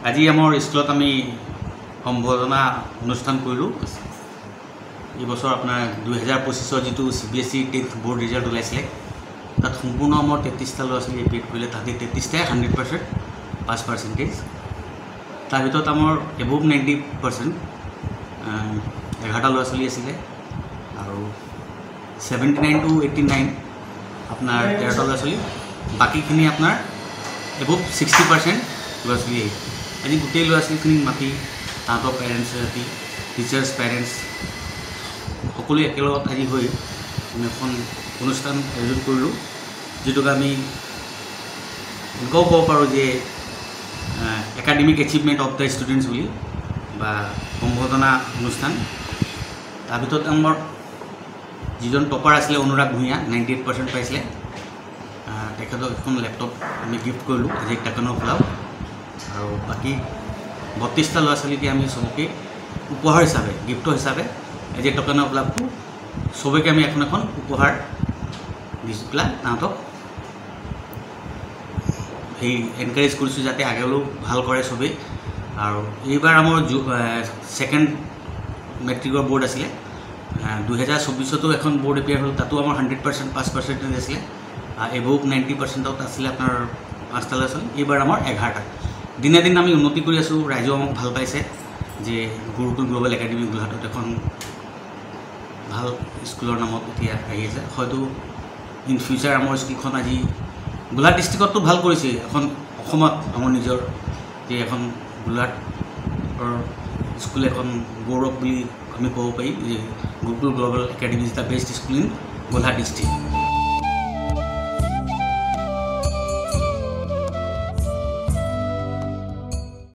আজি আমাৰ স্কুলত আমি সম্বৰ্ধনা অনুষ্ঠান কৰিলোঁ। এই বছৰ আপোনাৰ 2025 যিটো CBSE 10th বোৰ্ড ৰিজাল্ট ওলাইছিলে তাত সম্পূৰ্ণ আমাৰ 33টা ল'ৰা ছোৱালী এপিয়াৰ কৰিলে। তাতে 33টাই 100% পাছ পাৰ্চেণ্টেজ। তাৰ ভিতৰত আমাৰ এবোভ 90% 11টা ল'ৰা ছোৱালী আছিলে আৰু 79 to 89 আপোনাৰ 13টা ল'ৰা ছোৱালী। বাকীখিনি আপোনাৰ এবোভ 60% ল'ৰা ছোৱালী। আজি গোটেই ল'ৰা ছোৱালীখিনিক মাতি তাহাঁতৰ পেৰেণ্টছ ৰাতি টিচাৰ্ছ পেৰেণ্টছ সকলোৱে একেলগত আজি হৈ এখন অনুষ্ঠান আয়োজন কৰিলোঁ, যিটোক আমি এনেকুৱাও ক'ব পাৰোঁ যে academic achievement of the students বুলি বা সম্বৰ্ধনা অনুষ্ঠান। তাৰ ভিতৰত আমাৰ যিজন টপাৰ আছিলে অনুৰাগ ভূঞা 98% পাইছিলে। তেখেতক এখন লেপটপ আমি গিফ্ট কৰিলোঁ আজি টাকানৰ ক্লাব। আৰু বাকী 32টা ল'ৰা ছোৱালীকে আমি চবকে উপহাৰ হিচাপে গিফ্ট হিচাপে আজি টাকানৰ ক্লাবটো চবকে আমি এখন এখন উপহাৰ দিছোঁ পেলাই তাহাঁতক সেই এনকাৰেজ কৰিছোঁ যাতে আগলৈও ভাল কৰে চবেই। আৰু এইবাৰ আমাৰ ছেকেণ্ড মেট্ৰিকৰ বৰ্ড আছিলে। 2024তো এখন বৰ্ড এপিয়াৰ হ'ল, তাতো আমাৰ 100% পাছ পাৰ্চেণ্টেজ আছিলে। এবোভ 90%ত আছিলে আপোনাৰ 5টা ল'ৰা ছোৱালী। এইবাৰ আমাৰ 11টা। দিনে দিনে আমি উন্নতি কৰি আছোঁ। ৰাইজেও আমাক ভাল পাইছে যে গুৰুকুল গ্ল'বেল একাডেমি গোলাঘাটত এখন ভাল স্কুলৰ নামত এতিয়া আহি আছে। হয়তো ইন ফিউচাৰ আমাৰ স্কুলখন আজি গোলাঘাট ডিষ্ট্ৰিক্টতো ভাল কৰিছে। এখন অসমত আমাৰ নিজৰ যে এখন গোলাঘাটৰ স্কুল এখন গৌৰৱ বুলি আমি ক'ব পাৰি যে gurukul global academy is the best school in Golaghat district.